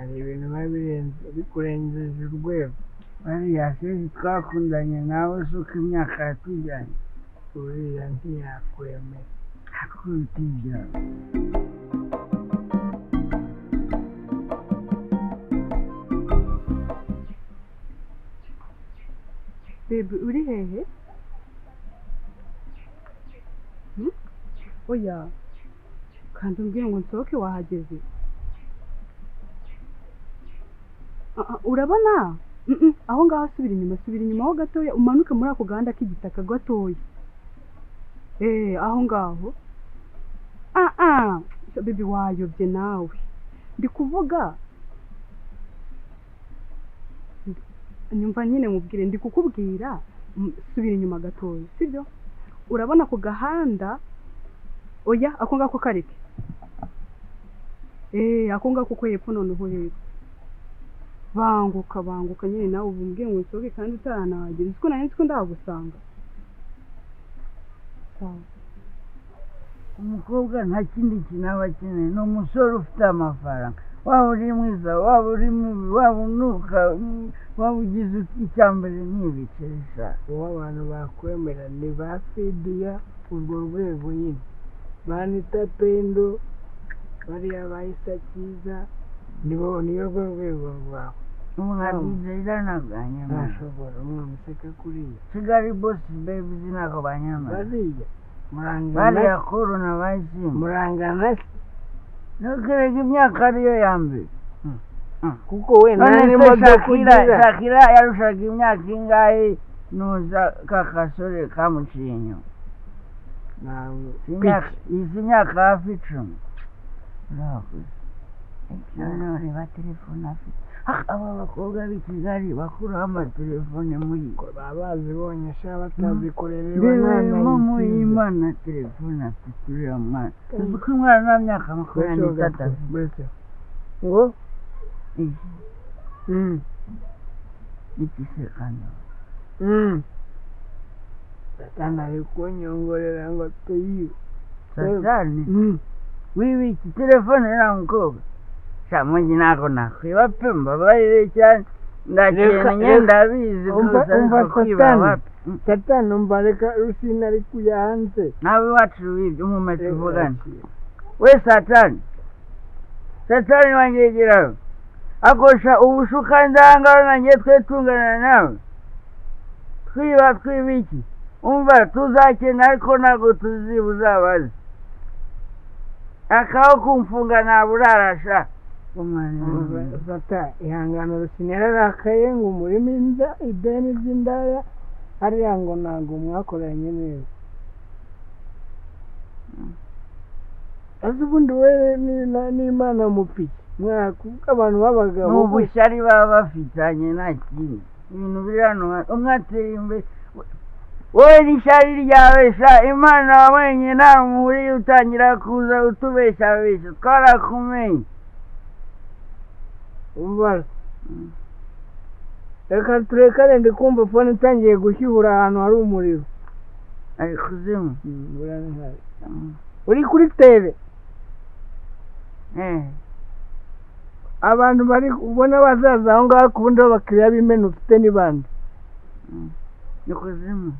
hari ibintu biba bikurengeje urwego. bariya se twakundanye nawe se uko imyaka yatujyanye uriya ntiyakwemera akubita ibyawe. Baby uri hehe? Oya kandi umbwire ngo nsohoke wahageze. Urabona aho ngaho subira inyuma ho gatoya umanuke muri ako gahanda k'igitaka gatoya. Aho ngaho baby wayobye nawe ndi kuvuga nyumva nyine mubwire ndi kukubwira subira inyuma gatoya sibyo urabona ku gahanda oya ako ngako kareke ako ngako ko hepfo noneho hepfo banguka nyine nawe ubumbwiye ngo nsohoke kandi utaranahagera uzi ko nari nzi ko ndahagusanga. umukobwa nta kindi kintu aba akeneye ni umusore ufite amafaranga waba uri mwiza waba uri mubi waba unuka waba ugize icyambere ntibikesha uwo abantu bakwemera ni ba Fidiya urwo rwego nyine Banita Pendo bariya bahise cyiza niyo rwo rwego rwawe. umwabyiza iranaganye ntashobora umwamuseka kuriya Kigali boss baby zinako banyama bariya bariya korona bayisimu murangana se nukerega imyaka ariyo ya mbere kuko we nta n'imodoka ugira. Shakira yarushaga imyaka ingahe nuza kakasore kamuciye inyuma izi myaka hafi 10 noneho reba telefone afite aba bakobwa b'i Kigali bakuraho amatelefone muri baba bazibonye sha batazikorera birimo muri Imana telefone afite uriya mwana uzi ko umwana nta myaka 23 afite ngo iki se kano Satani ari kunyongorera ngo tuyibe. Satani wibiki telefone ya mukobwa shamungi nako nakwiba pe mbabarire cyane ndakenye ndabizi umva Satani umva reka Rusina ari kuyanze nawe wacu wibyo umume tuvugana we Satani wangegeraho akosha ubushuka ndangaro nanjye twetungana nawe twibiki umva tuzakena ariko ntabwo tuzibuza abazi akaho kumfunga naburarasha Zata ihangano Rusina yararakaye ngo umurimo ideni ry'indaya ariya ngo ntabwo mwakoranye neza. azi ubundi we n'Imana mupiki mwakuka abantu b'abagabo n'ubushyari baba bafitanye nta kindi ibintu biri hano umwateye imbere wowe n'ishyari ryawe sha Imana wamenye nta muri utangira kuza utubeshya twarakumenye umva reka turekane ndi kumva phone itangiye gushyuhura ahantu hari umuriro ari kuzimu uri kuri tele abantu bari ubona bazaza aho ngaho kubundi abakiriya b'imena ufite n'ibandi ni kuzimu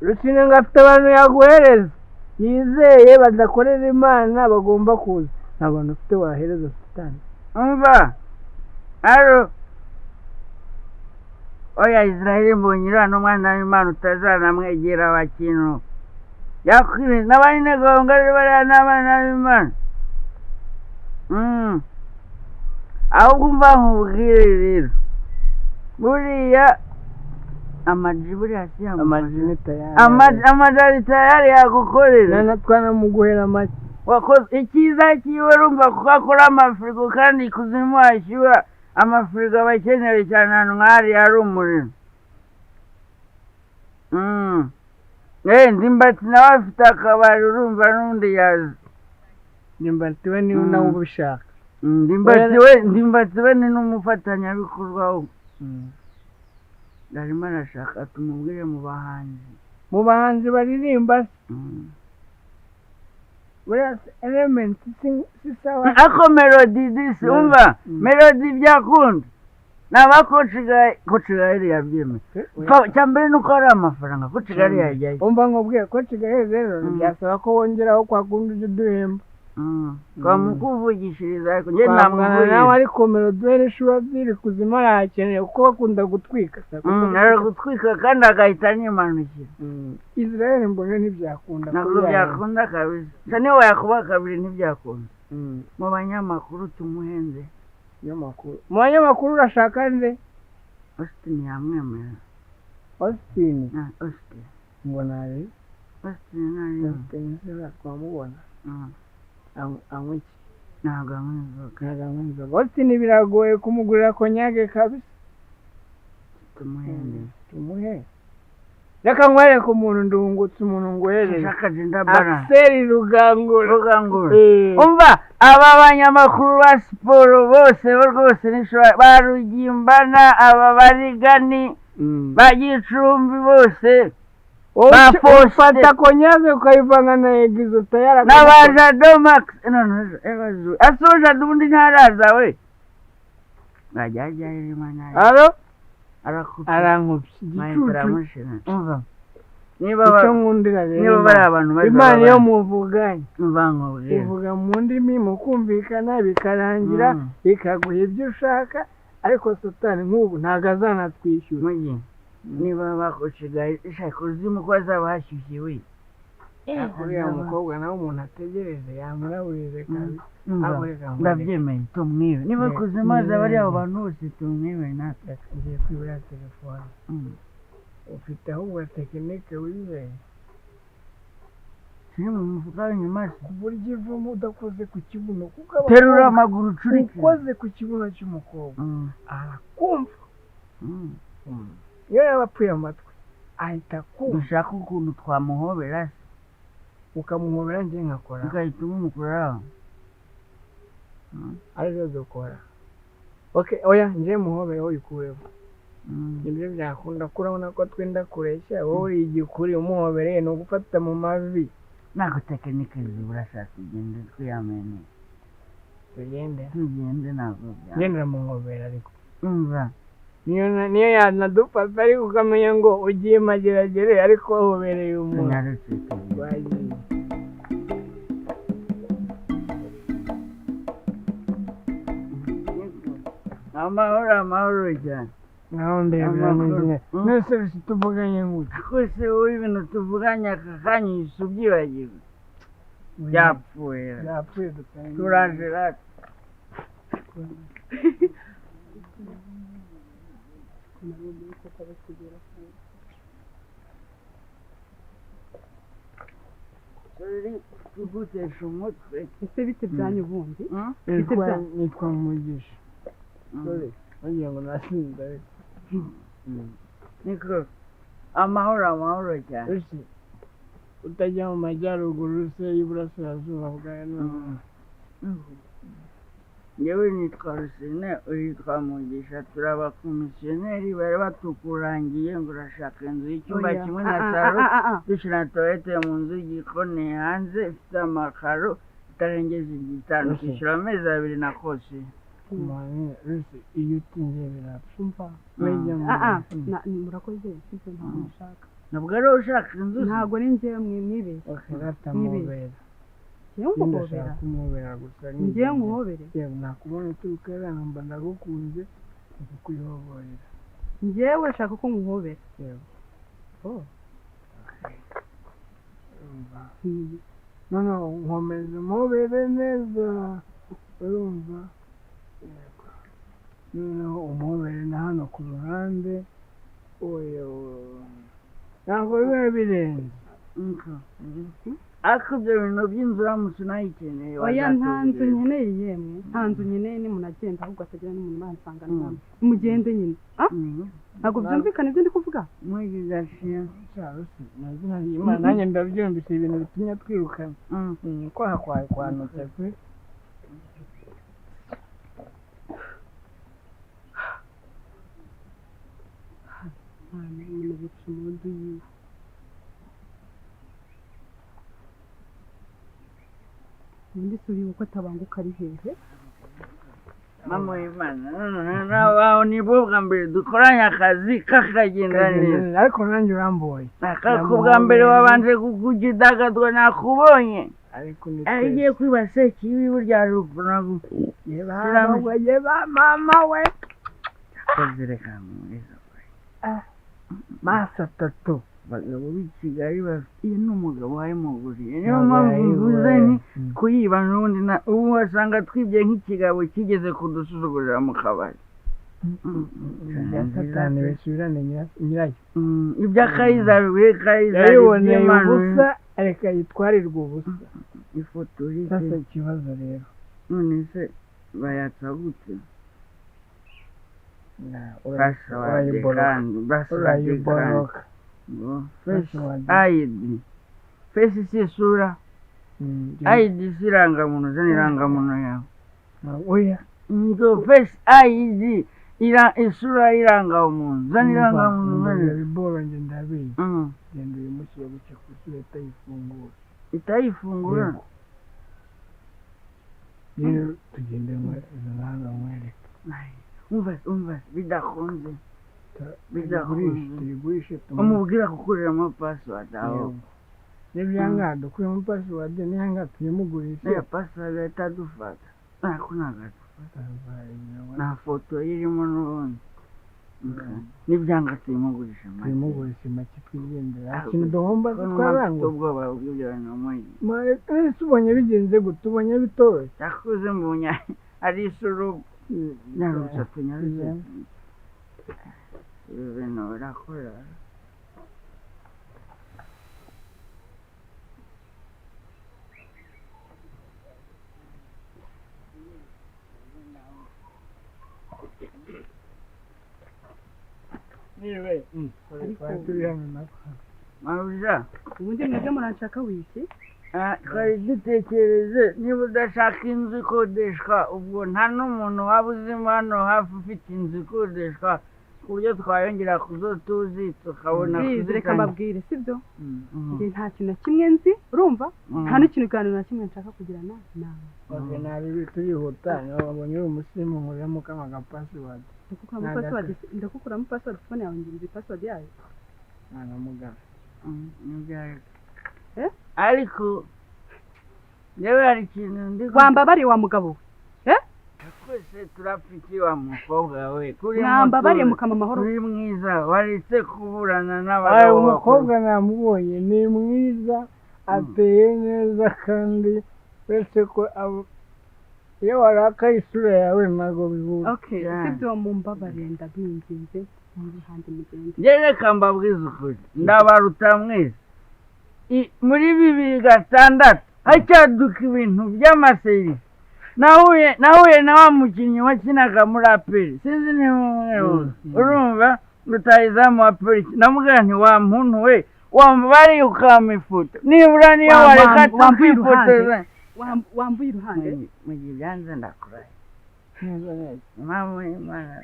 Rusina ngo afite abantu yaguhereza yizeye badakorera Imana bagomba kuza nta bantu ufite wahereza Satani umva aro oya Israeli mbonyira n'umwana w'Imana utazanamwegera wakintu yakwire n'abandi negahunga bariya n'abana b'Imana ahubwo mva nkubwire rero buriya amaji buriya si amajari tayari yagukorera twanamuguhera make wakoze icyiza kiwe rumva kuko akora amafirigo kandi kuzimu hashyuha amafirigo aba akenewe cyane ahantu nk'ahari hari umuriro Ndimbati nawe afite akabari urumva n'undi yazi Ndimbati we niwe nawe ubishaka Ndimbati we ni n'umufatanyabikorwa we arimo arashaka tumubwire mu bahanzi baririmba buriya elements si sawa ako melody disi umva melody byakunda naba Kochigali yabyemeye cyambere nuko ari amafaranga Kochigali yajyayo umva nkubwiye Kochigali rero byasaba ko wongeraho kwa kundi ujya uduhemba twamukuvugishiriza ariko njye namuvugishiriza nawe ariko melody shuwa ziri kuzima arakeneye kuko bakunda gutwika ari gutwika kandi agahita nimanukira Israel mbona ntibyakunda ntabwo byakunda kabisa niyo wayakuba kabiri ntibyakunda mu banyamakuru tumuhenze mu banyamakuru urashaka nde Austin yamwemera Austin ngo nawe Austin twamubona anywa iki ntabwo anywa inzoga Austin biragoye kumugurira konyage kabisa tumuhe reka nkwereke umuntu ndungutse umuntu ngwerere Axel Rugangura umva aba banyamakuru ba siporo bose rwose barugimbana aba barigani ba Gicumbi bose ufata konyage ukayivanga na egizo tayara n'abaja Domax asoja dundi ntaraza we ngajya rimana alo arankubye igicucu niba bari abantu Imana iyo muvuganye muvangobwe uvuga mu ndimi mukumvikana bikarangira ikaguha ibyo ushaka ariko Satani nk'ubu ntabwo azanatwishyura niba bakochigaye ishaka uzimu ko azaba hashyushye we uriya mukobwa nawe umuntu ategereze yamuraburize kabisa ndabyemeye tumwibe niba kuzima azaba ari abo bantu bose tumwibe natwe ngiye kwibura telefone ufite ahubwo tekinike wizeye kiri mu mufuka w'inyuma ku buryo ivamo udakoze ku kibuno kuko terura amaguru ucurike ukoze ku kibuno cy'umukobwa arakumva iyo yaba apfuye amatwi ahita kumva dushaka ukuntu twamuhobera ukamuhobera njye nkakora ugahita umumukuraho aribyo dukora oya njye muhobere wowe uyikureho ibyo byakunda ko urabona ko twenda kureshya wowe uri igikuri umuhobereye ni ugufata mu mavi ntabwo tekinike zibura shaka tugende twiyamene tugende ntabwo ngendera mu nkobera ariko umva niyo yanadufata ariko ukamenya ngo ugiye mageragere ariko wahobereye umuntu amahoro cyane naho ndebera neza nese tuvuganye gutya kose wowe ibintu tuvuganye aka kanya uhise ubyibagirwa byapfuye turaje rati tugutesha umutwe ese bite byanyu ubundi nitwa Mugisha wagira ngo nasinze ariko niko amahoro cyane utajya mu majyaruguru se y'iburasirazuba bwawe none yewe nitwa Rusine uyitwa Mugisha turi abakomisiyoneri bari batukurangiye ngo urashaka inzu y'icyumba kimwe na saro dushyira toilette mu nzu y'igikoni hanze ifite amakaro itarengeje 5 kwishyura amezi 2 na kose iyo utinze birapfa murakoze sibyo ntabwo nshaka ntabwo ari ushaka inzu ntabwo ni njyewe mwibeshye batamubera ndashaka kumubera gusa njyewe nkuhobere nakubona uturuka mba ndagukunze kukuyihoborera njyewe shaka ko nkuhobera noneho nkomeza umubere neza urumva noneho umubere na hano ku ruhande ntabwo biba birenze ariko ibyo bintu by'inzu uramutse unayikeneye oya nta nzu nkeneye yemwe nta nzu nkeneye ni munagenda ahubwo atagira n'umuntu bansanga namwe nimugende nyine ntabwo byumvikana ibyo ndi kuvuga mwigisha nanjye ndabyumvise ibintu bitumye twirukana kwaha kwawe kwanutse pe nyine bica umudu yiwe ubundi suri uko atabanguka ari hehe mama w'Imana nabaho nibwo bwa mbere dukoranye akazi kakagenda neza ariko nanjye uramboye ko bwa mbere wabanje kugidagadwa nakubonye ariko ni agiye kwiba sekibi burya ruguru yeba mama we kozereka mwiza masa tatu abagabo b'i Kigali bafite n'umugabo wari mu buriri niyo mpamvu mvuze ni kuyiba n'ubundi ubu wasanga twibye nk'ikigabo kigeze kudusuzugurira mu kabari satani besubirane nyirayo iby'akayizari we kayizari yayiboneye ubusa areka yitwarirwa ubusa ifoto sasa ikibazo rero none se bayatsa gute urayiboroka ayidi fesi si isura ayidi si irangamuntu zana irangamuntu yawe oya ngo fesi ayidi isura irangamuntu zana irangamuntu iboro nge ndabizi genda uyu munsi yabuke ku isura itayifungura itayifungura rero tugende nk'ahanga mwereka umva bidakunze tuyigurishe umubwira kukuriramo password aho nibyanga dukuremo password niyanga tuyimugurishe ya password itadufata nako nagadufata na foto irimo n'ubundi nibyanga tuyimugurishe make twigendera ikintu duhomba twarangwa ubwoba bw'ibyo muri tubonye bigenze gute tubonye bitoroshye yakuze mbonye ari isuru nyarutsa tunyarutse ibintu birakora niwe mabuja ubundi mwebwe muranshaka wiki twari dutekereze niba udashaka inzu ikodeshwa ubwo nta n'umuntu waba uzimo hano hafi ufite inzu ikodeshwa ku buryo twayongera kuzo tuzi tukabona reka mbabwire sibyo njye nta kintu na kimwe nzi urumva nta n'ikiganiro na kimwe nshaka kugirana nawe nabi turihuta wabonye uri umusirimu nkuremo kama password ndakukuramo password phone yawe ngize password yayo nta mugabo ariko yewe hari ikintu ndi wambabariye wa mugabo twese turapfiki wa mukobwa we mwambabariye mukama amahoro uri mwiza waretse kuburana n'abagabo umukobwa namubonye ni mwiza ateye neza kandi wese ko iyo warakaye isura yawe ntabwo bihura sibyo mumbabariye ndabinginze muri handi mugende reka mbabwize ukuri ndabaruta mwese muri 2006 hacyaduka ibintu by'amaserisi nahuye na wa mukinnyi wakinaga muri aperi sinzi niba urumva rutayizamu wa polisi namubwira nti wa muntu we wambariye ukamifuta nibura niyo wareka tukifotoza wambuye iruhande mu gihe byanze ndakuraye mama Imana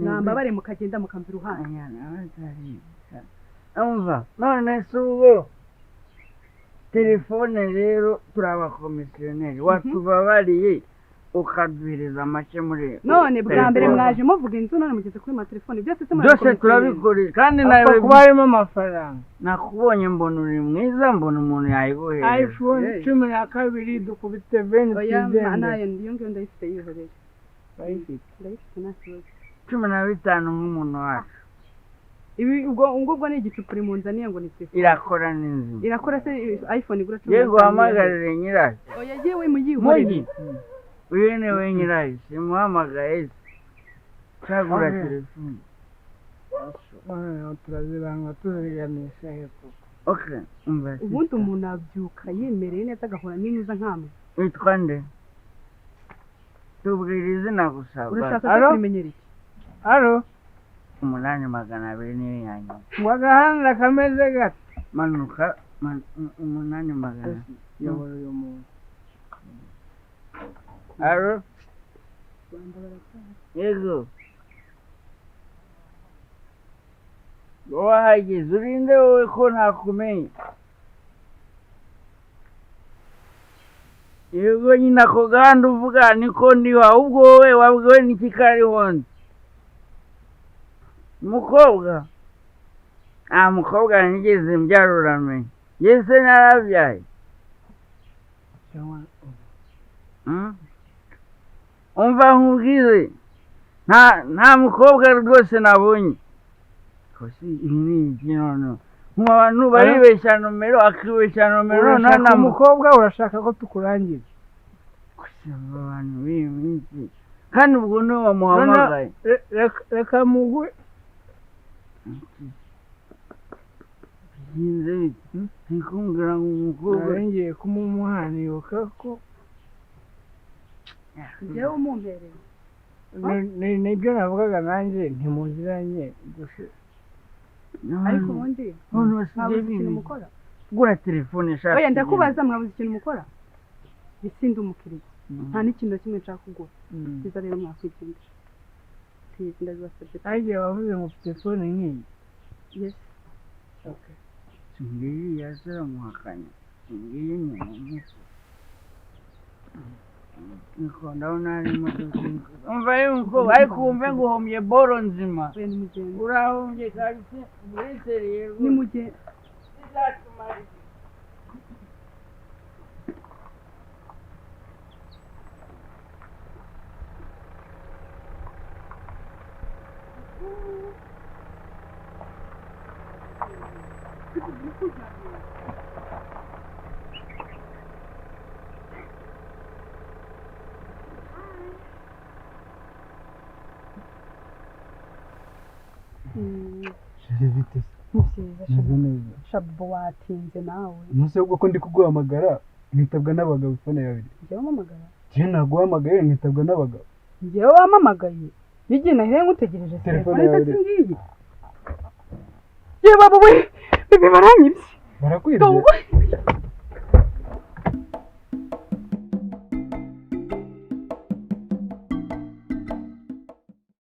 nambabare mukagenda mukamva iruhande umva none si ubwo telefone rero turabakomisiyoneri watubabariye ukaduhereza make muri none bwa mbere mwaje muvuga inzu none mugeze kuri ma telefone byose turabikora kandi nawe kuba harimo amafaranga nakubonye mbona uri mwiza mbona umuntu yayiguhereza iPhone 12 dukubite 20 oya nayo ndiyo ngiyo ndayifite yihereye ndayifite nasiyo 15 nk'umuntu wacu ibi ubwo ni igicupa uri munzaniye ngo ni telefone irakora n'inzu irakora se iPhone igura 10 yego hamagarire nyirayo oya yewe muyihorere uyu ni we nyirayo simuhamagaye cyagura telefone turaziranga tuziganisha hepfo ubundi umuntu abyuka yemereye neza agahora n'inyuza nkamwe witwa nde tubwira izina gusa urashaka kumenyera iki halo 800 niyo yanyu wagahanda kameze gato manuka 800 yobora uyu muntu halo yego wahageze urinde wowe ko ntakumenya yego nyine ako gahanda uvuga niko ndiho ahubwo wowe wabwiwe n'iki kariho ndi umukobwa nta mukobwa nigeze mbyara uramenye yese narabyaye umva nkubwize nta mukobwa rwose nabonye ibi ni iki noneho nk'abantu baribeshya nomero akibeshya nomero urashaka umukobwa urashaka ko tukurangiza abantu b'iyi minsi kandi ubwo niwe wamuhamagaye reka muguhe bigenze biti nikumbwira ngo umukobwa ngiye kumumuhaniruka ko njyewe umumpereye nibyo navugaga nanjye ntimuziranye gusa ariko ubundi abantu mwabuze basigaye ikintu mukora gura telefone shaka oya ndakubaza mwabuze ikintu mukora bisinde umukiriya nta n'ikintu na kimwe nshaka kugura byiza rero mwakwigendera ndabibasabye nanjye wavuze ngo ufite telefone nk'iyi yes ngiyi yazira muhakanya ngiyi ni umufu niko ndabona hari imodoka umva yuko ariko wumve ngo uhombye boro nzima oya nimugende urahombye kabisa uresereye nimugende bizatumara bite nibyiza neza shabu watinze nawe umunsi ahubwo ko ndi kuguhamagara nkitabwa n'abagabo fone yawe njyewe wamamagara njyewe naguhamagaye nkitabwa n'abagabo njyewe wamamagaye n'igihe nahiye ngutegereje telefone yawe ngiyi yewe baba we bibi baranyibye barakwibye